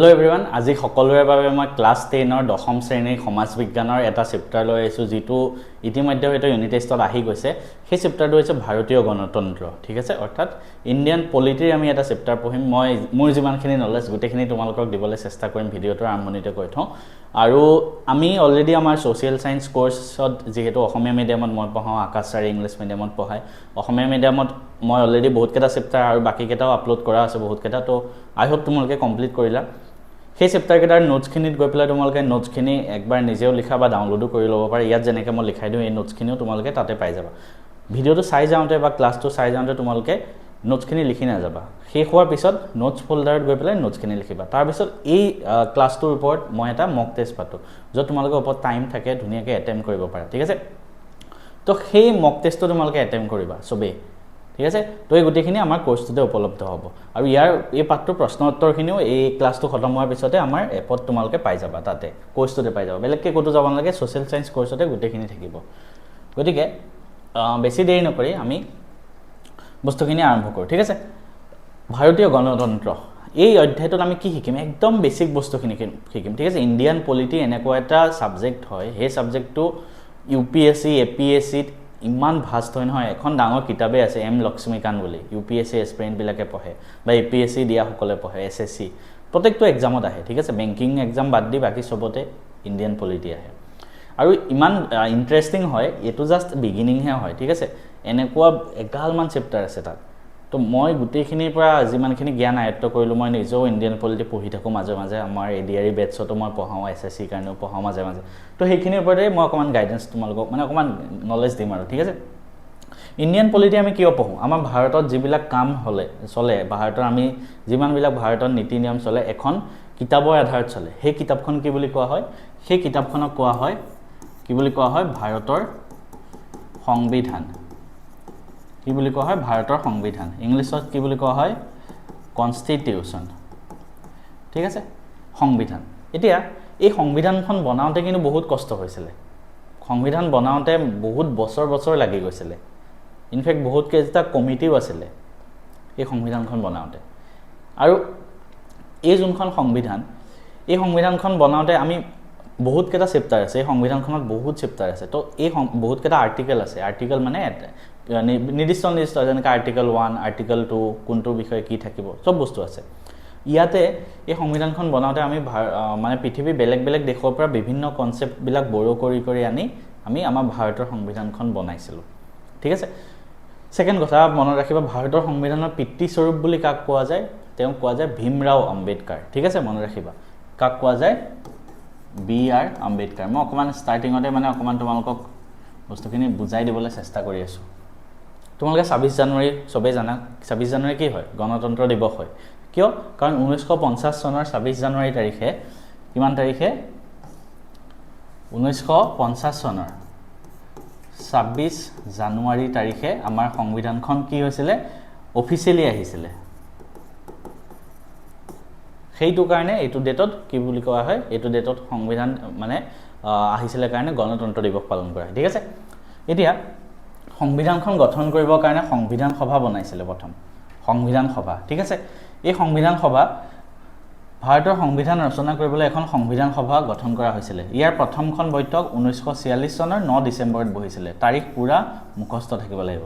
Hello everyone, আজি সকলোৰে বাবে মই ক্লাস 10 ৰ দশম শ্ৰেণীৰ সমাজ বিজ্ঞানৰ এটা চেপ্টাৰ লৈ আহিছো যেটো ইতিমধ্যে হয়তো ইউনিট টেষ্টত আহি গৈছে সেই চেপ্টাৰটো হৈছে ভাৰতীয় গণতন্ত্ৰ ঠিক আছে অৰ্থাৎ ইন্ডিয়ান পলিটিৰ আমি এটা চেপ্টাৰ পঢ়িম মই মোৰ যিমানখিনি নলেজ গোটেইখিনি তোমালোকক দিবলৈ চেষ্টা কৰিম ভিডিওটোৰ আৰম্ভণিতে কৈ থওঁ আৰু আমি অলৰেডি আমাৰ সোশ্যাল সায়েন্স কোৰ্সত যেহেতু অসমীয়া মিডিয়ামত মই পঢ়াও আকাশ ছাৰ ইংলিছ মিডিয়ামত পঢ়াই অসমীয়া মিডিয়ামত মই অলৰেডি বহুত কেটা চেপ্টাৰ আৰু বাকি কেটাও আপলোড কৰা আছে বহুত কেটা তো আই হোপ তোমালোকে কমপ্লিট কৰিলা সেই চেপ্টাৰ কেটাৰ নোটছখিনিত গৈ পেলাই তোমালোকে নোটছখিনি একবাৰ নিজেও লিখা বা ডাউনলোডো কৰি ল'ব পাৰা ইয়াত যেনেকৈ মই লিখাই দিওঁ এই নোটছখিনিও তোমালোকে তাতে পাই যাবা ভিডিওটো চাই যাওঁতে বা ক্লাছটো চাই যাওঁতে তোমালোকে নোটছখিনি লিখি নাযাবা শেষ হোৱাৰ পিছত নোটছ ফোল্ডাৰত গৈ পেলাই নোটছখিনি লিখিবা তাৰ পিছত এই ক্লাছটোৰ ওপৰত মই এটা মক টেষ্ট পাতো য'ত তোমালোকৰ ওপৰত টাইম থাকে ধুনীয়াকৈ এটেম্প কৰিব পাৰা ঠিক আছে তো সেই মক টেষ্টটো তোমালোকে এটেম্প কৰিবা সবেই ঠিক আছে তো এই গুটেখিনি আমাৰ কোৰ্সটোতে উপলব্ধ হ'ব আৰু ইয়াৰ এই পাঠটো প্ৰশ্ন উত্তৰখিনিও এই ক্লাছটো খতম হোৱাৰ পিছতে আমাৰ এপত তোমালোকে পাই যাবা তাতে কোৰ্সটোতে পাই যাবা বেলেগকে ক'তো যাব নালাগে সোশ্যাল সায়েন্স কোৰ্সতে গুটেখিনি থাকিব গতিকে বেছি দেৰি নকৰি আমি বস্তুখিনি আৰম্ভ কৰো ঠিক আছে ভাৰতীয় গণতন্ত্ৰ এই অধ্যায়টোত আমি কি শিকিম একদম বেসিক বস্তুখিনি শিকিম ঠিক আছে ইন্ডিয়ান পলিটি এনেকুৱা এটা সাবজেক্ট হয় হে সাবজেক্টটো ইউপিএসসি এপিএসসি ইমান ভাষ্ট হয় নহয় এখন ডাঙৰ কিতাবে আছে এম লক্ষ্মীকান্ত বুলি ইউপিএসসি এস্পিৰেন্ট বিলাকে পঢ়ে বা এপিএসসি দিয়া সকলে পঢ়ে এসএসসি প্ৰত্যেকটো এক্সামত আহে ঠিক আছে বেংকিং এক্সাম বাদ দি বাকি সবতে ইন্ডিয়ান পলিটি আহে আৰু ইমান ইন্টাৰেষ্টিং হয় এটো জাস্ট বিগিনিং হে হয় ঠিক আছে এনেকুৱা এগালমান চেপ্টাৰ আছে তাত তো মই গুটেইখিনিৰ পৰা যিমানখিনি জ্ঞান আয়ত্ত কৰিলো মই নিজেও ইন্ডিয়ান পলিটি পঢ়ি থাকো মাজে মাজে আমাৰ এডিআৰই বেটছতো মই পঢ়াও এসএসসি কাৰণেও পঢ়াও মাজে মাজে তো সেইখিনিৰ ওপৰতে মই অকমান গাইডেন্স তোমালোকক মানে অকমান নলেজ দিম আৰু ঠিক আছে ইন্ডিয়ান পলিটি আমি কিয় পঢ়ো আমাৰ ভাৰতত যিবিলাক কাম হলে চলে ভাৰতৰ আমি যিমানবিলাক ভাৰতৰ নীতি নিয়ম চলে এখন কিতাপৰ আধাৰত চলে সেই কিতাপখন কি বুলি কোৱা হয় সেই কিতাপখনক কোৱা হয় কি বুলি কোৱা হয় ভাৰতৰ সংবিধান কি বুলি কোৱা হয় ভাৰতৰ সংবিধান ইংলিছত কি বুলি কোৱা হয় কনস্টিটিউশন ঠিক আছে সংবিধান এতিয়া এই সংবিধানখন বনাওঁতে কিন্তু বহুত কষ্ট হৈছিল সংবিধান বনাওঁতে বহুত বছৰ লাগি গৈছিল ইনফেক্ট বহুত কেইটা কমিটিও আছিল এই সংবিধানখন বনাওঁতে আৰু এই যোনখন সংবিধান এই সংবিধানখন বনাওঁতে আমি বহুত কেটা চেপ্টাৰ আছে এই সংবিধানখনত বহুত চেপ্টাৰ আছে তো এই বহুত কেটা আৰ্টিকেল আছে আৰ্টিকেল মানে নিৰ্দিষ্ট যেনেকৈ আৰ্টিকেল 1 আৰ্টিকেল 2 কোনটো বিষয়ে কি থাকিব সব বস্তু আছে ইয়াতে এই সংবিধানখন বনাওঁতে আমি মানে পৃথিৱী বেলেগ বেলেগ দেশৰ পৰা বিভিন্ন কনসেপ্ট বিলাক বড়ো কৰি আনি আমি আমাৰ ভাৰতৰ সংবিধানখন বনাইছিলো ঠিক আছে সেকেন্ড কথা মনত ৰাখিবা ভাৰতৰ সংবিধানৰ পিতৃ স্বৰূপ বুলি কাক কোৱা যায় তেওঁ কোৱা যায় ভীমৰাও আম্বেদকাৰ ঠিক আছে মনত ৰাখিবা কাক কোৱা যায় বি.আৰ. আম্বেদকাৰ মই অকমান ষ্টাৰ্টিংতে মানে অকমান তোমালোকক বস্তুখিনি বুজাই দিবলৈ চেষ্টা কৰি আছো তোমালোকে 26 জানুৱাৰী সবে জানা 26 জানুৱাৰী কি হয় গণতন্ত্ৰ দিৱস হয় কিয় কাৰণ 1950 চনৰ 26 জানুৱাৰী তাৰিখে কিমান তাৰিখে 1950 চনৰ 26 জানুৱাৰী তাৰিখে আমাৰ সংবিধানখন কি হৈছিল অফিচিয়ালি আহিছিল সেইটো কাৰণে এইটো ডেটত কি বুলি কোৱা হয় এইটো ডেটত সংবিধান মানে আহিছিল কাৰণে গণতন্ত্ৰ দিৱস পালন কৰা হয় ঠিক আছে এতিয়া সংবিধানখন গঠন কৰিবৰ কাৰণে সংবিধান সভা বনাইছিল প্ৰথম সংবিধান সভা ঠিক আছে এই সংবিধান সভা ভাৰতৰ সংবিধান ৰচনা কৰিবলৈ এখন সংবিধান সভা গঠন কৰা হৈছিল ইয়াৰ প্ৰথমখন বৈঠক 1946 চনৰ 9 ডিসেম্বৰত বহিছিল তাৰিখ পুৰা মুখস্থ থাকিব লাগিব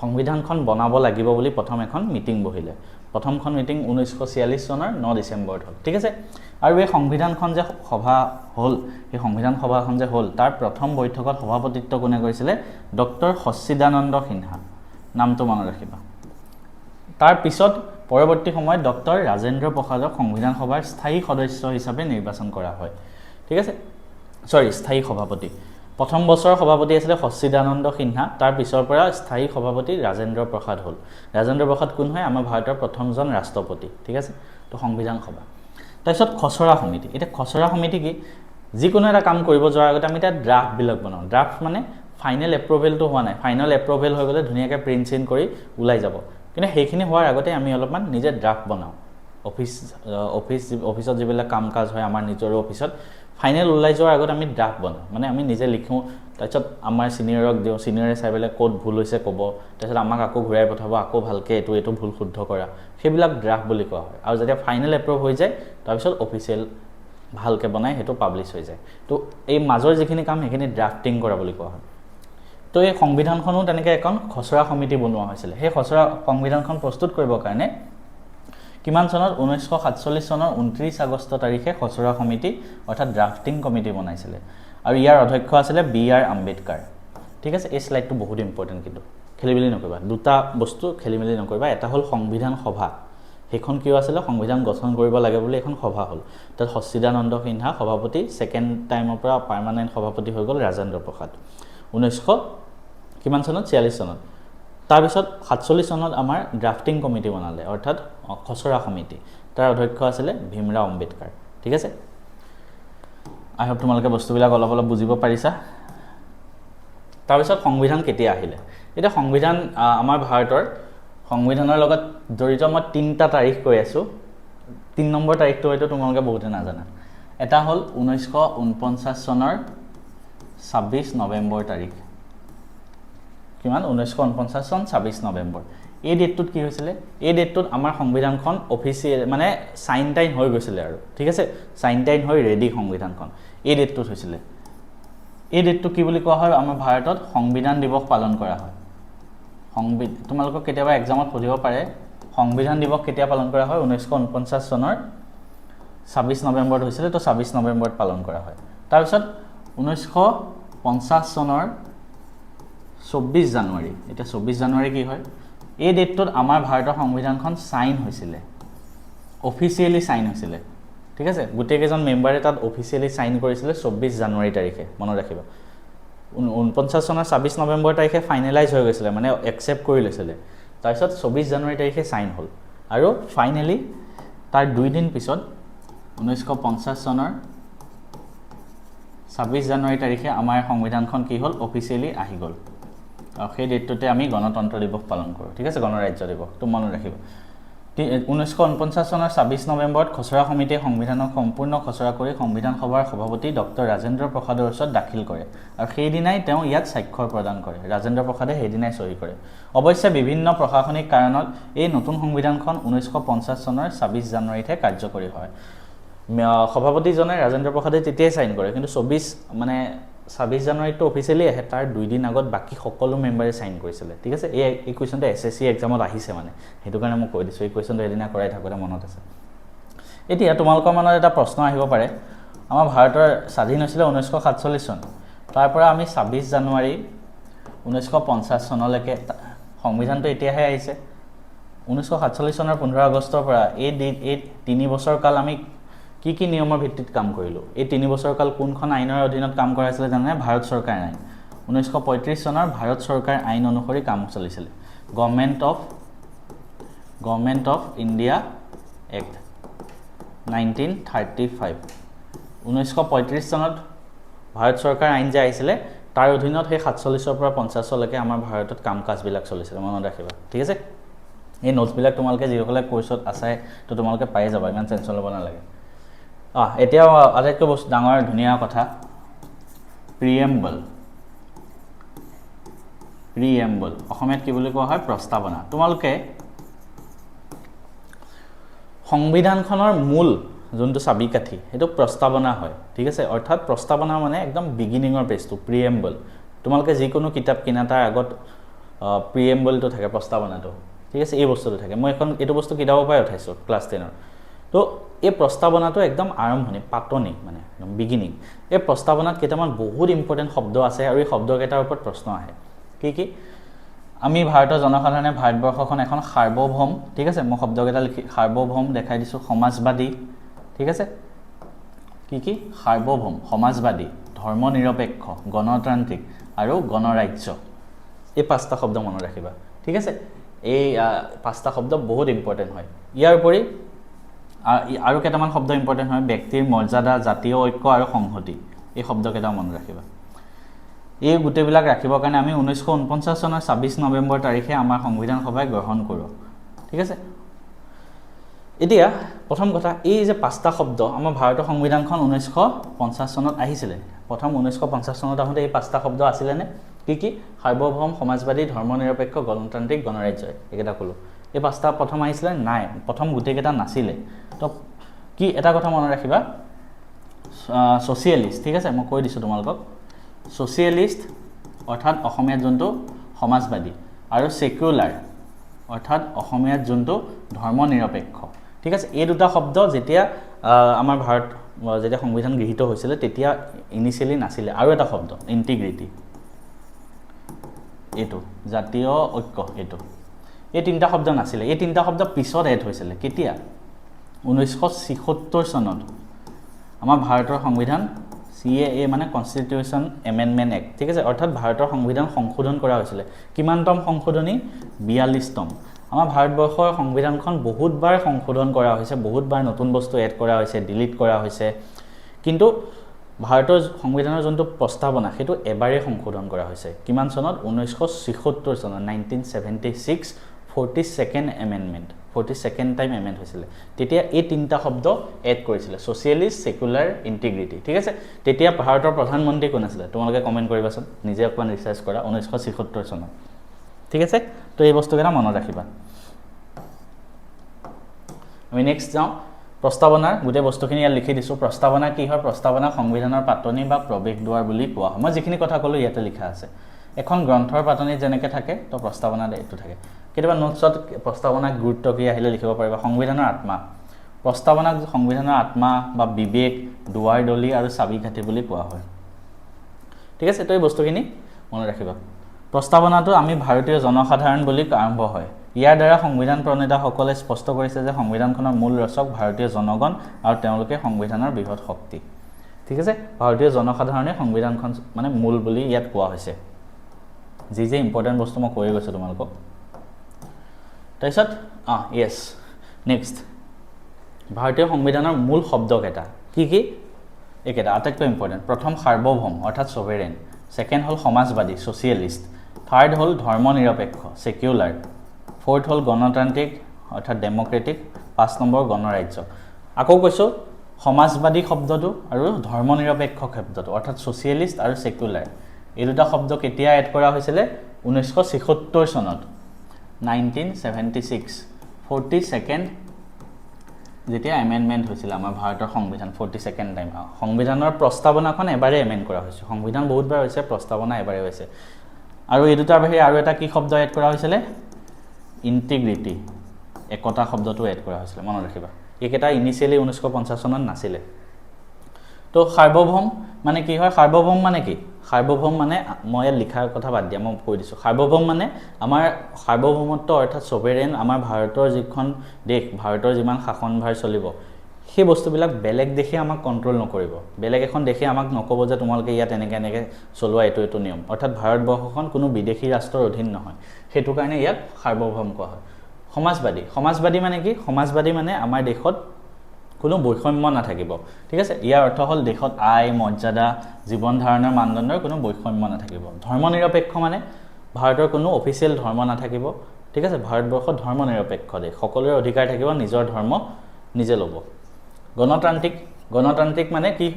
সংবিধানখন বনাব লাগিব বুলি প্ৰথম এখন মিটিং বহিলে প্ৰথমখন মিটিং 1946 চনৰ 9 ডিসেম্বৰত হ'ল ঠিক আছে আৰু এই সংবিধানখন যে সভা হ'ল এই সংবিধান সভাখন যে হ'ল তাৰ প্ৰথম বৈঠকত সভাপতিত্ব কোনে কৰিছিল ডক্টৰ সচ্চিদানন্দ সিনহা নামটো মনত ৰাখিবা তাৰ পিছত পৰৱৰ্তী সময়ত ডক্টৰ ৰাজেন্দ্ৰ প্ৰসাদক সংবিধান সভাৰ স্থায়ী সদস্য হিচাপে নিৰ্বাচন কৰা হয় ঠিক আছে স্থায়ী সভাপতি প্ৰথম বছৰ সভাপতি আছিল সচ্চিদানন্দ সিনহা তাৰ পিছৰ পৰা স্থায়ী সভাপতি ৰাজেন্দ্ৰ প্ৰসাদ হ'ল ৰাজেন্দ্ৰ প্ৰসাদ কোন হয় আমাৰ ভাৰতৰ প্ৰথমজন ৰাষ্ট্ৰপতি ঠিক আছে তো সংবিধান সভা তাৰপিছত খচৰা সমিতি এটা খচৰা সমিতি কি যিকোনো এটা কাম কৰিব যোৱাৰ আগতে আমি এটা ড্ৰাফট বিলাক বনাও ড্ৰাফট মানে ফাইনেল এপ্ৰুভেলটো হোৱা নাই ফাইনেল এপ্ৰুভেল হৈ গলে ধুনীয়াকৈ প্ৰিন্ট চিন কৰি উলাই যাব কিন্তু সেইখিনি হোৱাৰ আগতে আমি অলপমান নিজে ড্ৰাফট বনাও অফিচত যিবিলাক কাম কাজ হয় আমাৰ নিজৰো অফিচত ফাইনেল ওলাই যোৱাৰ আগত আমি ড্ৰাফ্ট বনাওঁ মানে আমি নিজে লিখোঁ তাৰপিছত আমাৰ ছিনিয়ৰক দিওঁ ছিনিয়ৰে চাই পেলাই ক'ত ভুল হৈছে ক'ব তাৰপিছত আমাক আকৌ ঘূৰাই পঠাব আকৌ ভালকৈ এইটো ভুল শুদ্ধ কৰা সেইবিলাক ড্ৰাফ্ট বুলি কোৱা হয় আৰু যেতিয়া ফাইনেল এপ্ৰুভ হৈ যায় তাৰপিছত অফিচিয়েল ভালকৈ বনাই সেইটো পাব্লিছ হৈ যায় তো এই মাজৰ যিখিনি কাম সেইখিনি ড্ৰাফটিং কৰা বুলি কোৱা হয় তো এই সংবিধানখনো তেনেকৈ এখন খচৰা সমিতি বনোৱা হৈছিলে সেই খচৰা সংবিধানখন প্ৰস্তুত কৰিবৰ কাৰণে কিমান চনত 1947 চনৰ 29 আগষ্ট তাৰিখে খচৰা সমিতি অৰ্থাৎ ড্ৰাফটিং কমিটি বনাইছিলে আৰু ইয়াৰ অধ্যক্ষ আছিলে বি.আৰ. আম্বেদকাৰ ঠিক আছে এই স্লাইডটো বহুত ইম্পৰ্টেণ্ট কিন্তু খেলিমেলি নকৰিবা দুটা বস্তু খেলিমেলি নকৰিবা এটা হ'ল সংবিধান সভা সেইখন কিয় আছিলে সংবিধান গঠন কৰিব লাগে বুলি এখন সভা হ'ল তাত সচ্চিদানন্দ সিনহা সভাপতি ছেকেণ্ড টাইমৰ পৰা পাৰ্মানেণ্ট সভাপতি হৈ গ'ল ৰাজেন্দ্ৰ প্ৰসাদ 1900 কিমান চনত 46 চনত তাৰপিছত 47 চনত আমাৰ ড্ৰাফটিং কমিটি বনালে অৰ্থাৎ খচৰা সমিতি তাৰ অধ্যক্ষ আছিলে ভীমৰাও আম্বেদকাৰ ঠিক আছে আই হোপ তোমালোকে বস্তুবিলাক অলপ অলপ বুজিব পাৰিছা তাৰপিছত সংবিধান কেতিয়া আহিলে এতিয়া সংবিধান আমাৰ ভাৰতৰ সংবিধানৰ লগত জড়িত মই 3টা তাৰিখ কৈ আছোঁ 3 নম্বৰ তাৰিখটো হয়তো তোমালোকে বহুতে নাজানা এটা হ'ল 1949 চনৰ 26 নৱেম্বৰ তাৰিখ কিমান 1949 চন 26 নৱেম্বৰ এই ডেটটোত কি হৈছিলে এই ডেটটোত আমাৰ সংবিধানখন অফিচিয়েল মানে সাইন টাইন হৈ গৈছিলে আৰু ঠিক আছে সাইন টাইন হৈ ৰেডি সংবিধানখন এই ডেটটোত হৈছিলে এই ডেটটো কি বুলি কোৱা হয় আমাৰ ভাৰতত সংবিধান দিৱস পালন কৰা হয় তোমালোকক কেতিয়াবা এক্সামত সুধিব পাৰে সংবিধান দিৱস কেতিয়া পালন কৰা হয় 1949 চনৰ 26 নৱেম্বৰত হৈছিলে তো 26 নৱেম্বৰত পালন কৰা হয় তাৰপিছত 1950 চনৰ 24 জানুৱাৰী এটা 24 জানুৱাৰী কি হয় এই ডেটটোত আমাৰ ভাৰতৰ সংবিধানখন সাইন হৈছিলে অফিচিয়েলি সাইন হৈছিলে ঠিক আছে গোটেই কেইজন মেম্বাৰে তাত অফিচিয়েলি সাইন কৰিছিলে 24 জানুৱাৰী তাৰিখে মনত ৰাখিবা 49 চনৰ 26 নৱেম্বৰ তাৰিখে ফাইনেলাইজ হৈ গৈছিলে মানে একচেপ্ট কৰি লৈছিলে তাৰপিছত 24 জানুৱাৰী তাৰিখে সাইন হ'ল আৰু ফাইনেলি তাৰ 2 দিন পিছত 1950 চনৰ 26 জানুৱাৰী তাৰিখে আমাৰ সংবিধানখন কি হ'ল অফিচিয়েলি আহি গ'ল আৰু সেই ডেটটোতে আমি গণতন্ত্ৰ দিৱস পালন কৰোঁ ঠিক আছে গণৰাজ্য দিৱস তো মনত ৰাখিবা 1949 চনৰ 26 নৱেম্বৰত খচৰা সমিতিয়ে সংবিধানক সম্পূৰ্ণ খচৰা কৰি সংবিধান সভাৰ সভাপতি ডক্টৰ ৰাজেন্দ্ৰ প্ৰসাদৰ ওচৰত দাখিল কৰে আৰু সেই দিনাই তেওঁ ইয়াত স্বাক্ষৰ প্ৰদান কৰে ৰাজেন্দ্ৰ প্ৰসাদে সেই দিনাই সহি কৰে অৱশ্যে বিভিন্ন প্ৰশাসনিক কাৰণত এই নতুন সংবিধানখন 1950 চনৰ 26 জানুৱাৰীতহে কাৰ্যকৰী হয় সভাপতিজনে ৰাজেন্দ্ৰ প্ৰসাদে তেতিয়াই সাইন কৰে কিন্তু 26 জানুৱাৰীটো অফিচিয়েলি আহে তাৰ 2 দিন আগত বাকি সকলো মেম্বাৰে সাইন কৰিছিলে ঠিক আছে এই কোৱেশ্চনটো এসএসসি এক্সামত আহিছে মানে হেতু কাৰণে মই কৈ দিছো এই কোৱেশ্চনটো এদিনা কৰাই থাকোতে মনত আছে এতিয়া তোমালোকৰ মনত এটা প্ৰশ্ন আহিব পাৰে আমাৰ ভাৰতৰ স্বাধীন হৈছিল 1947 চন তাৰ পৰা আমি 26 জানুৱাৰী 1950 চনলৈকে সংবিধানটো এতিয়াহে আহিছে 1947 চনৰ 15 আগষ্টৰ পৰা এই 3 বছৰ কাল আমি কি নিয়মৰ ভিত্তিত কাম কৰিলো এই 3 বছৰ কাল কোনখন আইনৰ অধীনত কাম কৰাইছিল জানে ভাৰত চৰকাৰ আইন 1935 চনৰ ভাৰত চৰকাৰ আইন অনুসৰি কাম চলিছিল গভৰ্নমেন্ট অফ ইণ্ডিয়া এক্ট 1935 1935 চনত ভাৰত চৰকাৰ আইন যে আহিছিল তাৰ অধীনত সেই 47 ৰ পৰা 50 লৈকে আমাৰ ভাৰতত কাম কাজ বিলাক চলিছিল মনত ৰাখিবা ঠিক আছে এই নোটছ বিলাক তোমালোকে যিসকলে কোৰ্সত আছে তো তোমালোকে পাই যাবা ইমান টেনচন ল'ব নালাগে এতিয়া আটাইতকৈ বস্তু ডাঙৰ ধুনীয়া কথা প্ৰিএম্বল অসমীয়াত কি বুলি কোৱা হয় প্ৰস্তাৱনা তোমালোকে সংবিধানখনৰ মূল যোনটো চাবিকাঠি সেইটো প্ৰস্তাৱনা হয় ঠিক আছে অৰ্থাৎ প্ৰস্তাৱনা মানে একদম বিগিনিঙৰ পেজটো প্ৰিএম্বল তোমালোকে যিকোনো কিতাপ কিনা তাৰ আগত প্ৰিএম্বলটো থাকে প্ৰস্তাৱনাটো ঠিক আছে এই বস্তুটো থাকে মই এখন এইটো বস্তু কিতাবৰ পৰাই উঠাইছো ক্লাছ 10 তো এই প্ৰস্তাৱনাটো একদম আৰম্ভণি পাতনি মানে একদম বিগিনিং এই প্ৰস্তাৱনাত কেইটামান বহুত ইম্পৰ্টেন্ট শব্দ আছে আৰু এই শব্দকেইটাৰ ওপৰত প্ৰশ্ন আহে কি আমি ভাৰতৰ জনসাধাৰণে ভাৰতবৰ্ষখন এখন সাৰ্বভৌম ঠিক আছে মই শব্দকেইটা লিখি সাৰ্বভৌম দেখাই দিছো সমাজবাদী ঠিক আছে কি সাৰ্বভৌম সমাজবাদী ধৰ্মনিৰপেক্ষ গণতান্ত্ৰিক আৰু গণৰাজ্য এই পাঁচটা শব্দ মনত ৰাখিবা ঠিক আছে এই পাঁচটা শব্দ বহুত ইম্পৰ্টেন্ট হয় ইয়াৰ উপৰি আৰু কেইটামান শব্দ ইম্পৰ্টেন্ট হয় ব্যক্তিৰ মৰ্যাদা জাতীয় ঐক্য আৰু সংহতি এই শব্দকেইটা মনত ৰাখিবা এই গুটেবিলাক ৰাখিবৰ কাৰণে আমি 1949 চনৰ 26 নৱেম্বৰ তাৰিখে আমাৰ সংবিধান সভাই গ্ৰহণ কৰো ঠিক আছে এতিয়া প্ৰথম কথা এই যে পাঁচটা শব্দ আমাৰ ভাৰতৰ সংবিধানখন 1950 চনত আহিছিলে প্ৰথম 1950 চনত আহোঁতে এই পাঁচটা শব্দ আছিলেনে কি সাৰ্বভৌম সমাজবাদী ধৰ্মনিৰপেক্ষ গণতান্ত্ৰিক গণৰাজ্য এইকেইটা ক'লোঁ এই পাঁচটা প্ৰথম আহিছিলে নাই প্ৰথম গোটেইকেইটা নাছিলে তো কি এটা কথা মনত ৰাখিবা ছ'চিয়েলিষ্ট ঠিক আছে মই কৈ দিছোঁ তোমালোকক ছ'চিয়েলিষ্ট অৰ্থাৎ অসমীয়াত যোনটো সমাজবাদী আৰু ছেকুলাৰ অৰ্থাৎ অসমীয়াত যোনটো ধৰ্মনিৰপেক্ষ ঠিক আছে এই দুটা শব্দ যেতিয়া আমাৰ ভাৰত যেতিয়া সংবিধান গৃহীত হৈছিলে তেতিয়া ইনিচিয়েলি নাছিলে আৰু এটা শব্দ ইণ্টিগ্ৰিটি এইটো জাতীয় ঐক্য এইটো এই তিনিটা শব্দ নাছিলে এই তিনিটা শব্দ পিছত এড হৈছিলে কেতিয়া 1976 চনত আমাৰ ভাৰতৰ সংবিধান CAA মানে কনষ্টিটিউশ্যন এমেণ্ডমেণ্ট এক্ট ঠিক আছে অৰ্থাৎ ভাৰতৰ সংবিধান সংশোধন কৰা হৈছিলে কিমানতম সংশোধনী 42তম আমাৰ ভাৰতবৰ্ষৰ সংবিধানখন বহুতবাৰ সংশোধন কৰা হৈছে বহুতবাৰ নতুন বস্তু এড কৰা হৈছে ডিলিট কৰা হৈছে কিন্তু ভাৰতৰ সংবিধানৰ যোনটো প্ৰস্তাৱনা সেইটো এবাৰেই সংশোধন কৰা হৈছে কিমান চনত 1976 চনত 1976 42nd amendment 42nd time amend হৈছিলে তেতিয়া এই তিনিটা শব্দ এড কৰিছিলে ছ'চিয়েলিষ্ট ছেকুলাৰ ইণ্টিগ্ৰিটি ঠিক আছে তেতিয়া ভাৰতৰ প্ৰধানমন্ত্ৰী কোন আছিলে তোমালোকে কমেণ্ট কৰিবাচোন নিজে অকণমান ৰিচাৰ্চ কৰা 1976 চনত ঠিক আছে তো এই বস্তুকেইটা মনত ৰাখিবা আমি নেক্সট যাওঁ প্ৰস্তাৱনাৰ গোটেই বস্তুখিনি ইয়াত লিখি দিছোঁ প্ৰস্তাৱনা কি হয় প্ৰস্তাৱনা সংবিধানৰ পাতনি বা প্ৰৱেশ দুৱাৰ বুলি কোৱা হয় মই যিখিনি কথা ক'লোঁ ইয়াতে লিখা আছে এখন গ্ৰন্থৰ পাতনিত যেনেকৈ থাকে তো প্ৰস্তাৱনাত এইটো থাকে কেতিয়াবা নোটছত প্ৰস্তাৱনাক গুৰুত্ব কি আহিলে লিখিব পাৰিবা সংবিধানৰ আত্মা প্ৰস্তাৱনাক সংবিধানৰ আত্মা বা বিবেক দুৱাৰ দলি আৰু চাবিকাঠি বুলি কোৱা হয় ঠিক আছে তো এই বস্তুখিনি মনত ৰাখিবা প্ৰস্তাৱনাটো আমি ভাৰতীয় জনসাধাৰণ বুলি আৰম্ভ হয় ইয়াৰ দ্বাৰা সংবিধান প্ৰণেতাসকলে স্পষ্ট কৰিছে যে সংবিধানখনৰ মূল ৰচক ভাৰতীয় জনগণ আৰু তেওঁলোকে সংবিধানৰ বৃহৎ শক্তি ঠিক আছে ভাৰতীয় জনসাধাৰণে সংবিধানখন মানে মূল বুলি ইয়াত কোৱা হৈছে যি যে ইম্পৰ্টেণ্ট বস্তু মই কৈ গৈছোঁ তোমালোকক তাৰপিছত য়েছ নেক্সট ভাৰতীয় সংবিধানৰ মূল শব্দকেইটা কি এইকেইটা আটাইতকৈ ইম্পৰ্টেণ্ট প্ৰথম সাৰ্বভৌম অৰ্থাৎ ছভেৰেইন ছেকেণ্ড হ'ল সমাজবাদী ছ'চিয়েলিষ্ট থাৰ্ড হ'ল ধৰ্মনিৰপেক্ষ ছেকুলাৰ ফ'ৰ্থ হ'ল গণতান্ত্ৰিক অৰ্থাৎ ডেম'ক্ৰেটিক 5 নম্বৰ গণৰাজ্য আকৌ কৈছোঁ সমাজবাদী শব্দটো আৰু ধৰ্মনিৰপেক্ষ শব্দটো অৰ্থাৎ ছ'চিয়েলিষ্ট আৰু ছেকুলাৰ এই দুটা শব্দ কেতিয়া এড কৰা হৈছিলে 1976 চনত 1976 42nd যেতিয়া এমেণ্ডমেণ্ট হৈছিলে আমাৰ ভাৰতৰ সংবিধান 42nd টাইম সংবিধানৰ প্ৰস্তাৱনাখন এবাৰেই এমেণ্ড কৰা হৈছে সংবিধান বহুতবাৰ হৈছে প্ৰস্তাৱনা এবাৰেই হৈছে আৰু এই দুটাৰ বাহিৰে আৰু এটা কি শব্দ এড কৰা হৈছিলে ইণ্টিগ্ৰিটি একতা শব্দটো এড কৰা হৈছিলে মনত ৰাখিবা এইকেইটা ইনিচিয়েলি 1950 চনত নাছিলে তো সাৰ্বভৌম মানে কি হয় সাৰ্বভৌম মানে কি সাৰ্বভৌম মানে মই ইয়াত লিখাৰ কথা বাদ দিয়া মই কৈ দিছোঁ সাৰ্বভৌম মানে আমাৰ সাৰ্বভৌমত্ব অৰ্থাৎ ছভেৰেইন আমাৰ ভাৰতৰ যিখন দেশ ভাৰতৰ যিমান শাসনভাৰ চলিব সেই বস্তুবিলাক বেলেগ দেশে আমাক কণ্ট্ৰল নকৰিব বেলেগ এখন দেশে আমাক নক'ব যে তোমালোকে ইয়াত এনেকৈ চলোৱা এইটো নিয়ম অৰ্থাৎ ভাৰতবৰ্ষখন কোনো বিদেশী ৰাষ্ট্ৰৰ অধীন নহয় সেইটো কাৰণে ইয়াক সাৰ্বভৌম কোৱা হয় সমাজবাদী মানে কি সমাজবাদী মানে আমাৰ দেশত কোনো বৈষম্য নাথাকিব ঠিক আছে ইয়াৰ অৰ্থ হ'ল দেশত আয় মৰ্যাদা জীৱন ধাৰণৰ মানদণ্ডৰ কোনো বৈষম্য নাথাকিব ধৰ্মনিৰপেক্ষ মানে ভাৰতৰ কোনো অফিচিয়েল ধৰ্ম নাথাকিব ঠিক আছে ভাৰতবৰ্ষত ধৰ্মনিৰপেক্ষ দেশ সকলোৰে অধিকাৰ থাকিব নিজৰ ধৰ্ম নিজে ল'ব গণতান্ত্ৰিক মানে কি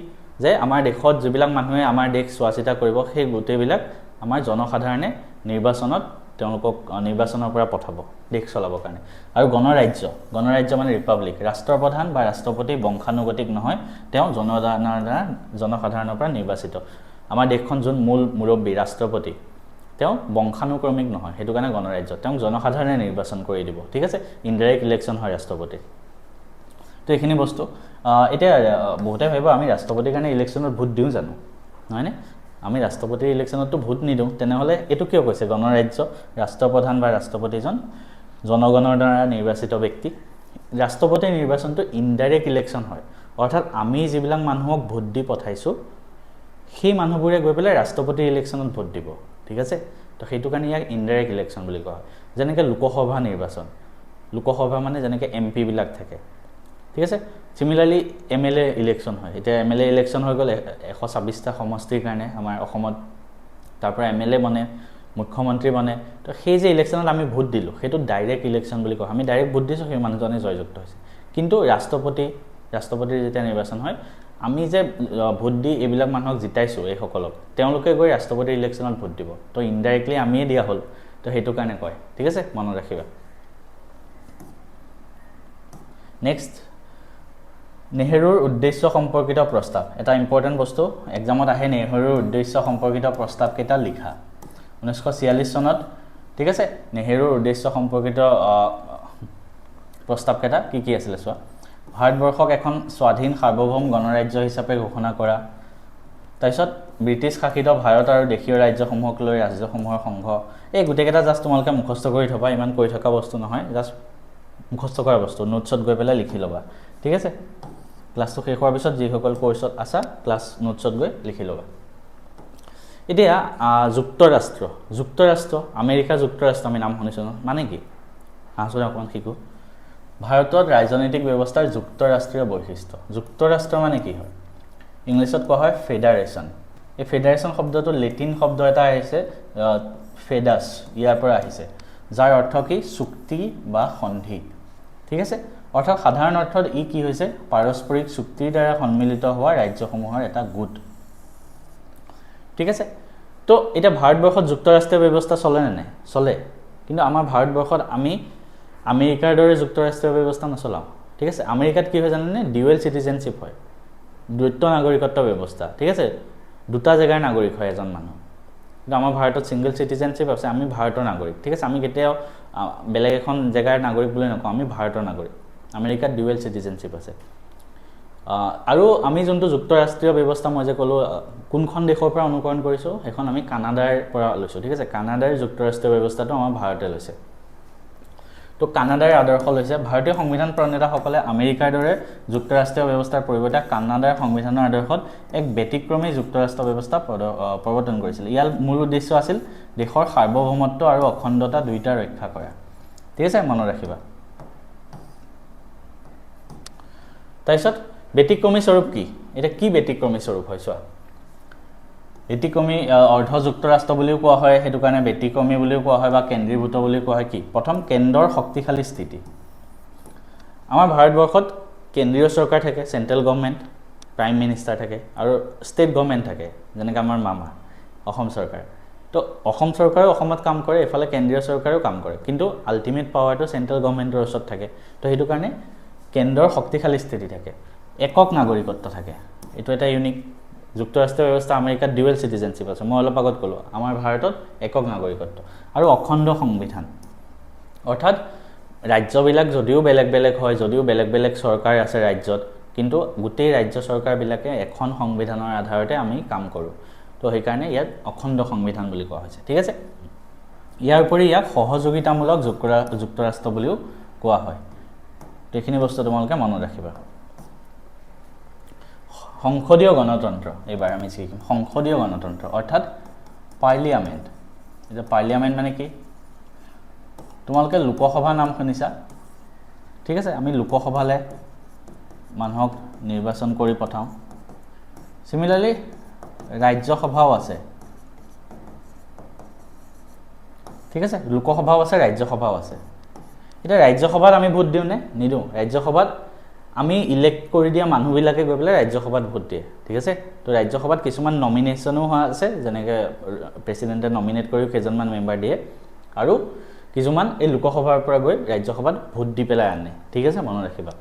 যে আমাৰ দেশত যিবিলাক মানুহে আমাৰ দেশ চোৱা চিতা কৰিব সেই গোটেইবিলাক আমাৰ জনসাধাৰণে নিৰ্বাচনত তেওঁলোকক নিৰ্বাচনৰ পৰা পঠাব দেশ চলাবৰ কাৰণে আৰু গণৰাজ্য মানে ৰিপাব্লিক ৰাষ্ট্ৰপ্ৰধান বা ৰাষ্ট্ৰপতি বংশানুগতিক নহয় তেওঁ জনসাধাৰণৰ পৰা নিৰ্বাচিত আমাৰ দেশখন যোন মূল মুৰব্বী ৰাষ্ট্ৰপতি তেওঁ বংশানুক্ৰমিক নহয় সেইটো কাৰণে গণৰাজ্য তেওঁক জনসাধাৰণে নিৰ্বাচন কৰি দিব ঠিক আছে ইনডাইৰেক্ট ইলেকশ্যন হয় ৰাষ্ট্ৰপতি তো এইখিনি বস্তু এতিয়া বহুতে ভাবিব আমি ৰাষ্ট্ৰপতিৰ কাৰণে ইলেকশ্যনত ভোট দিওঁ জানো নহয়নে আমি ৰাষ্ট্ৰপতিৰ ইলেকশ্যনততো ভোট নিদিওঁ তেনেহ'লে এইটো কিয় কৈছে গণৰাজ্য ৰাষ্ট্ৰপ্ৰধান বা ৰাষ্ট্ৰপতিজন জনগণৰ দ্বাৰা নিৰ্বাচিত ব্যক্তি ৰাষ্ট্ৰপতিৰ নিৰ্বাচনটো ইনডাইৰেক্ট ইলেকশ্যন হয় অৰ্থাৎ আমি যিবিলাক মানুহক ভোট দি পঠাইছোঁ সেই মানুহবোৰে গৈ পেলাই ৰাষ্ট্ৰপতিৰ ইলেকশ্যনত ভোট দিব ঠিক আছে তো সেইটো কাৰণে ইয়াক ইনডাইৰেক্ট ইলেকশ্যন বুলি কোৱা হয় যেনেকৈ লোকসভা নিৰ্বাচন লোকসভা মানে যেনেকৈ MP বিলাক থাকে ঠিক আছে সিমিলাৰলি MLA ইলেকশ্যন হয় এতিয়া MLA ইলেকশ্যন হৈ গ'ল 126টা সমষ্টিৰ কাৰণে আমাৰ অসমত তাৰ পৰা MLA বনে মুখ্যমন্ত্ৰী বনে তো সেই যে ইলেকশ্যনত আমি ভোট দিলোঁ সেইটো ডাইৰেক্ট ইলেকশ্যন বুলি কয় আমি ডাইৰেক্ট ভোট দিছোঁ সেই মানুহজনে জয়যুক্ত হৈছে কিন্তু ৰাষ্ট্ৰপতিৰ যেতিয়া নিৰ্বাচন হয় আমি যে ভোট দি এইবিলাক মানুহক জিতাইছোঁ এইসকলক তেওঁলোকে গৈ ৰাষ্ট্ৰপতি ইলেকশ্যনত ভোট দিব তো ইনডাইৰেক্টলি আমিয়ে দিয়া হ'ল তো সেইটো কাৰণে কয় ঠিক আছে মনত ৰাখিবা নেক্সট নেহৰুৰ উদ্দেশ্য সম্পৰ্কিত প্ৰস্তাৱ এটা ইম্পৰ্টেণ্ট বস্তু এক্সামত আহে নেহৰুৰ উদ্দেশ্য সম্পৰ্কিত প্ৰস্তাৱ কেইটা লিখা 1946 চনত ঠিক আছে নেহৰুৰ উদ্দেশ্য সম্পৰ্কিত প্ৰস্তাৱ কেইটা কি আছিলে চোৱা ভাৰতবৰ্ষক এখন স্বাধীন সাৰ্বভৌম গণৰাজ্য হিচাপে ঘোষণা কৰা তাৰপিছত ব্ৰিটিছ শাসিত ভাৰত আৰু দেশীয় ৰাজ্যসমূহক লৈ ৰাজ্যসমূহৰ সংঘ এই গোটেইকেইটা জাষ্ট তোমালোকে মুখস্থ কৰি থবা ইমান কৈ থকা বস্তু নহয় জাষ্ট মুখস্থ কৰা বস্তু নোটছত গৈ পেলাই লিখি ল'বা ঠিক আছে ক্লাছটো শেষ হোৱাৰ পিছত যিসকল কোৰ্চত আছা ক্লাছ নোটছত গৈ লিখি ল'বা এতিয়া যুক্তৰাষ্ট্ৰ আমেৰিকা যুক্তৰাষ্ট্ৰ আমি নাম শুনিছোঁ মানে কি আহচোন অকণমান শিকোঁ ভাৰতত ৰাজনৈতিক ব্যৱস্থাৰ যুক্তৰাষ্ট্ৰীয় বৈশিষ্ট্য যুক্তৰাষ্ট্ৰ মানে কি হয় ইংলিছত কোৱা হয় ফেডাৰেশ্যন এই ফেডাৰেশ্যন শব্দটো লেটিন শব্দ এটা আহিছে ফেডাছ ইয়াৰ পৰা আহিছে যাৰ অৰ্থ কি চুক্তি বা সন্ধি ঠিক আছে অৰ্থাৎ সাধাৰণ অৰ্থত ই কি হৈছে পাৰস্পৰিক চুক্তিৰ দ্বাৰা সন্মিলিত হোৱা ৰাজ্যসমূহৰ এটা গোট ঠিক আছে তো এটা ভাৰতবৰ্ষত যুক্তৰাষ্ট্ৰীয় ব্যৱস্থা চলে নে নাই চলে কিন্তু আমাৰ ভাৰতবৰ্ষত আমি আমেৰিকাৰ দৰে যুক্তৰাষ্ট্ৰীয় ব্যৱস্থা নচলাওঁ ঠিক আছে আমেৰিকাত কি হয় জানেনে ডিউৱেল চিটিজেনশ্বিপ হয় দ্বৈত নাগৰিকত্ব ব্যৱস্থা ঠিক আছে দুটা জেগাৰ নাগৰিক হয় এজন মানুহ কিন্তু আমাৰ ভাৰতত ছিংগল চিটিজেনশ্বিপ আছে আমি ভাৰতৰ নাগৰিক ঠিক আছে আমি কেতিয়াও বেলেগ এখন জেগাৰ নাগৰিক বুলি নকওঁ আমি ভাৰতৰ নাগৰিক আমেৰিকাত ডিউৱেল চিটিজেনশ্বিপ আছে আৰু আমি যোনটো যুক্তৰাষ্ট্ৰীয় ব্যৱস্থা মই যে ক'লোঁ কোনখন দেশৰ পৰা অনুকৰণ কৰিছোঁ সেইখন আমি কানাডাৰ পৰা লৈছোঁ ঠিক আছে কানাডাৰ যুক্তৰাষ্ট্ৰীয় ব্যৱস্থাটো আমাৰ ভাৰতে লৈছে তো কানাডাৰ আদৰ্শ লৈছে ভাৰতীয় সংবিধান প্ৰণেতাসকলে আমেৰিকাৰ দৰে যুক্তৰাষ্ট্ৰীয় ব্যৱস্থাৰ পৰিৱৰ্তে কানাডাৰ সংবিধানৰ আদৰ্শত এক ব্যতিক্ৰমী যুক্তৰাষ্ট্ৰ ব্যৱস্থা প্ৰৱৰ্তন কৰিছিল ইয়াৰ মূল উদ্দেশ্য আছিল দেশৰ সাৰ্বভৌমত্ব আৰু অখণ্ডতা দুয়োটা ৰক্ষা কৰা ঠিক আছে মনত ৰাখিবা তাৰপিছত ব্যতিক্ৰমী স্বৰূপ কি এটা কি ব্যতিক্ৰমী স্বৰূপ হয় চোৱা ব্যতিক্ৰমী অৰ্ধ যুক্তৰাষ্ট্ৰ বুলিও কোৱা হয় সেইটো কাৰণে ব্যতিক্ৰমী বুলিও কোৱা হয় বা কেন্দ্ৰীভূত বুলিও কোৱা হয় কি প্ৰথম কেন্দ্ৰৰ শক্তিশালী স্থিতি আমাৰ ভাৰতবৰ্ষত কেন্দ্ৰীয় চৰকাৰ থাকে চেণ্ট্ৰেল গভৰ্ণমেণ্ট প্ৰাইম মিনিষ্টাৰ থাকে আৰু ষ্টেট গভৰ্ণমেণ্ট থাকে যেনেকৈ আমাৰ মামা অসম চৰকাৰ তো অসম চৰকাৰেও অসমত কাম কৰে এফালে কেন্দ্ৰীয় চৰকাৰেও কাম কৰে কিন্তু আল্টিমেট পাৱাৰটো চেণ্ট্ৰেল গভৰ্ণমেণ্টৰ ওচৰত থাকে তো সেইটো কাৰণে কেন্দ্ৰৰ শক্তিশালী স্থিতি থাকে একক নাগৰিকত্ব থাকে এইটো এটা ইউনিক যুক্তৰাষ্ট্ৰীয় ব্যৱস্থা আমেৰিকাত ডিউৱেল চিটিজেনশ্বিপ আছে মই অলপ আগত ক'লোঁ আমাৰ ভাৰতত একক নাগৰিকত্ব আৰু অখণ্ড সংবিধান অৰ্থাৎ ৰাজ্যবিলাক যদিও বেলেগ বেলেগ হয় যদিও বেলেগ বেলেগ চৰকাৰ আছে ৰাজ্যত কিন্তু গোটেই ৰাজ্য চৰকাৰবিলাকে এখন সংবিধানৰ আধাৰতে আমি কাম কৰোঁ তো সেইকাৰণে ইয়াত অখণ্ড সংবিধান বুলি কোৱা হৈছে ঠিক আছে ইয়াৰ উপৰি ইয়াক সহযোগিতামূলক যুক্তৰাষ্ট্ৰ বুলিও কোৱা হয় তো এইখিনি বস্তু তোমালোকে মনত ৰাখিবা সংসদীয় গণতন্ত্ৰ এইবাৰ আমি শিকিম সংসদীয় গণতন্ত্ৰ অৰ্থাৎ পাৰ্লিয়ামেণ্ট এতিয়া পাৰ্লিয়ামেণ্ট মানে কি তোমালোকে লোকসভা নাম শুনিছা ঠিক আছে আমি লোকসভালৈ মানুহক নিৰ্বাচন কৰি পঠাওঁ সিমিলাৰলি ৰাজ্যসভাও আছে ঠিক আছে লোকসভাও আছে ৰাজ্যসভাও আছে এতিয়া ৰাজ্যসভাত আমি ভোট দিওঁ নে নিদিওঁ ৰাজ্যসভাত আমি ইলেক্ট কৰি দিয়া মানুহবিলাকে গৈ পেলাই ৰাজ্যসভাত ভোট দিয়ে ঠিক আছে তো ৰাজ্যসভাত কিছুমান নমিনেশ্যনো হোৱা আছে যেনেকৈ প্ৰেচিডেণ্টে নমিনেট কৰি কেইজনমান মেম্বাৰ দিয়ে আৰু কিছুমান এই লোকসভাৰ পৰা গৈ ৰাজ্যসভাত ভোট দি পেলাই আনে ঠিক আছে মনত ৰাখিবা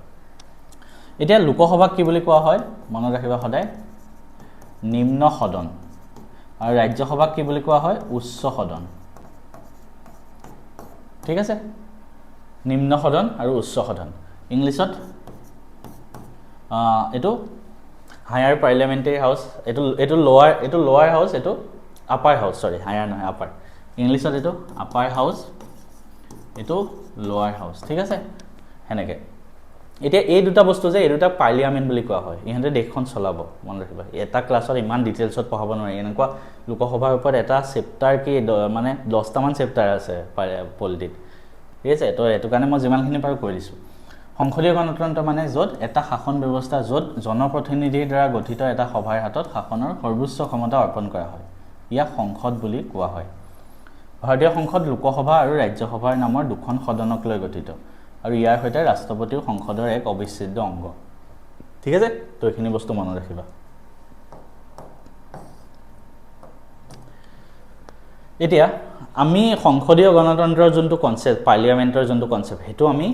এতিয়া লোকসভাক কি বুলি কোৱা হয় মনত ৰাখিবা সদায় নিম্ন সদন আৰু ৰাজ্যসভাক কি বুলি কোৱা হয় উচ্চ সদন ঠিক আছে নিম্ন সদন আৰু উচ্চ সদন ইংলিছত এইটো হায়াৰ পাৰ্লিয়ামেণ্টাৰী হাউচ এইটো লোৱাৰ হাউচ এইটো আপাৰ হাউচ সৰি হায়াৰ নহয় আপাৰ ইংলিছত এইটো আপাৰ হাউচ এইটো লোৱাৰ হাউচ ঠিক আছে সেনেকৈ এতিয়া এই দুটা বস্তু যে এই দুটা পাৰ্লিয়ামেণ্ট বুলি কোৱা হয় ইহঁতে দেশখন চলাব মনত ৰাখিবা এটা ক্লাছত ইমান ডিটেইলছত পঢ়াব নোৱাৰি এনেকুৱা লোকসভাৰ ওপৰত এটা চেপ্টাৰ কি মানে 10টামান চেপ্টাৰ আছে পলিটিত ঠিক আছে তো এইটো কাৰণে মই যিমানখিনি পাৰোঁ কৈ দিছোঁ সংসদীয় গণতন্ত্ৰ মানে য'ত এটা শাসন ব্যৱস্থা য'ত জনপ্ৰতিনিধিৰ দ্বাৰা গঠিত এটা সভাৰ হাতত শাসনৰ সৰ্বোচ্চ ক্ষমতা অৰ্পণ কৰা হয় ইয়াক সংসদ বুলি কোৱা হয় ভাৰতীয় সংসদ লোকসভা আৰু ৰাজ্যসভাৰ নামৰ দুখন সদনক লৈ গঠিত আৰু ইয়াৰ সৈতে ৰাষ্ট্ৰপতিও সংসদৰ এক অবিচ্ছেদ্য অংগ ঠিক আছে তো এইখিনি বস্তু মনত ৰাখিবা এতিয়া আমি সংসদীয় গণতন্ত্ৰৰ যোনটো কনসেপ্ট পাৰ্লিয়ামেন্টৰ যোনটো কনসেপ্ট হেতু আমি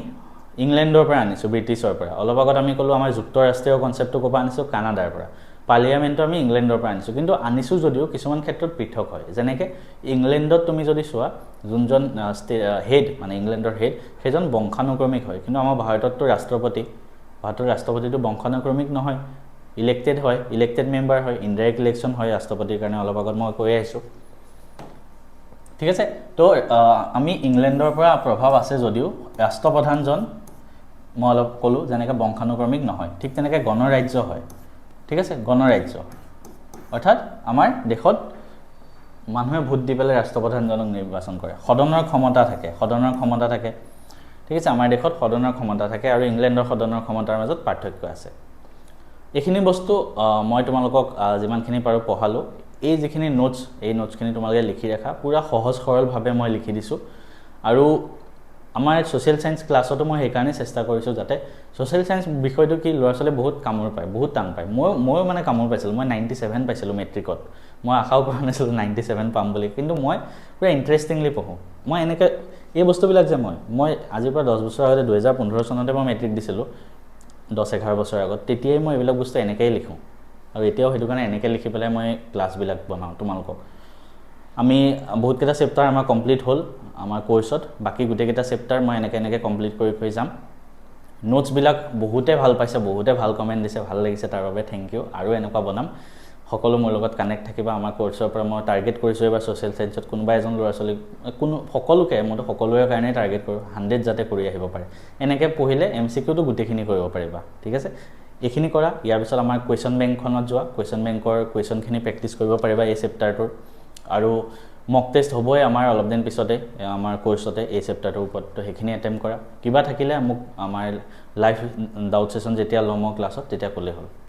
ইংলেণ্ডৰ পৰা আনিছো ব্ৰিটিছৰ পৰা অলপ আগত আমি কলো আমাৰ যুক্তৰাষ্ট্ৰীয় কনসেপ্টটো কোপা আনিছো কানাডাৰ পৰা পাৰ্লিয়ামেন্ট আমি ইংলেণ্ডৰ পৰা আনিছো কিন্তু আনিছো যদিও কিছুমান ক্ষেত্ৰত পৃথক হয় যেনেকৈ ইংলেণ্ডত তুমি যদি চোৱা যোনজন হেড মানে ইংলেণ্ডৰ হেড সেইজন বংশানুক্ৰমিক হয় কিন্তু আমাৰ ভাৰততটো ভাৰতৰ ৰাষ্ট্ৰপতিটো বংশানুক্ৰমিক নহয় ইলেক্টেড হয় ইলেক্টেড মেম্বাৰ হয় ইনডাইৰেক্ট ইলেকশ্যন হয় ৰাষ্ট্ৰপতিৰ কাৰণে অলপ আগত মই কৈ আহিছো ঠিক আছে তো আমি ইংলেণ্ডৰ পৰা প্ৰভাৱ আছে যদিও ৰাষ্ট্ৰপ্ৰধানজন মই অলপ কলো যেনেকৈ বংশানুক্ৰমিক নহয় ঠিক তেনেকৈ গণৰাজ্য হয় ঠিক আছে গণৰাজ্য অৰ্থাৎ আমাৰ দেশত মানুহে ভোট দি পেলাই ৰাষ্ট্ৰপ্ৰধানজনক নিৰ্বাচন কৰে সদনৰ ক্ষমতা থাকে ঠিক আছে আমাৰ দেশত সদনৰ ক্ষমতা থাকে আৰু ইংলেণ্ডৰ সদনৰ ক্ষমতাৰ মাজত পাৰ্থক্য আছে এইখিনি বস্তু মই তোমালোকক যিমানখিনি পাৰো পঢ়ালো এই যিখিনি নোটস এই নোটসখিনি তোমালোকে লিখি ৰাখা পুৰা সহজ সৰল ভাৱে মই লিখি দিছো আৰু আমাৰ সোশ্যাল সায়েন্স ক্লাছতো মই সেইকাৰণে চেষ্টা কৰিছো যাতে সোশ্যাল সায়েন্স বিষয়টো কি ল'ৰা-ছোৱালী বহুত কামৰ পায় বহুত টান পায় মই মানে কামৰ পাইছিলো মই 97 পাইছিলো মেট্ৰিকত মই আশাও কৰা নাছিলো 97 পাম বুলি কিন্তু মই পুৰা ইন্টাৰেষ্টিংলি পঢ়ো মই এনেকৈ এই বস্তুবিলাক যে মই আজিৰ পৰা 10 বছৰ আগতে 2015 চনতে মই মেট্ৰিক দিছিলো 10-11 বছৰ আগত তেতিয়াই মই এইবিলাক বস্তু এনেকৈ লিখো আৰু এতিয়াও হেতু কাৰণে এনেকৈ লিখি পেলাই মই ক্লাছবিলাক বনাও তোমালোকক আমি বহুত কেইটা চেপ্টাৰ আমাৰ কমপ্লিট হ'ল আমাৰ কোৰ্সত বাকি গুটে কেইটা চেপ্টাৰ মই এনেকৈ কমপ্লিট কৰি যাম নোটস বিলাক বহুতে ভাল পাইছে বহুতে ভাল কমেন্ট দিছে ভাল লাগিছে তাৰ বাবে থ্যাংক ইউ আৰু এনেকুৱা বনাম সকলো মোৰ লগত কানেক্ট থাকিবা আমাৰ কোৰ্সৰ পৰা মই টাৰ্গেট কৰিছো এবাৰ সোশ্যাল সায়েন্সত কোনোবা এজন ল'ৰা-ছোৱালী কোনো সকলোকে মই সকলোৰে কাৰণে টাৰ্গেট কৰো 100 যাতে কৰি আহিব পাৰে এনেকৈ পঢ়িলে এমসিকিউটো গুটেখিনি কৰিব পাৰিবা ঠিক আছে এইখিনি কৰা ইয়াৰ পিছত আমাৰ কোৱেশ্চন বেংকখনত যোৱা কোৱেশ্চন বেংকৰ কোৱেশ্চনখিনি প্ৰেক্টিস কৰিব পাৰিবা এই চেপ্টাৰটোৰ আৰু মক টেষ্ট হ'বই আমাৰ অলপ দিন পিছতে আমাৰ কোৰ্সতে এই চেপ্টাৰটোৰ ওপৰত তো সেইখিনি এটেম্প কৰা কিবা থাকিলে মোক আমাৰ লাইভ ডাউট সেশন যেতিয়া লম ক্লাছত তেতিয়া ক'লে হ'ল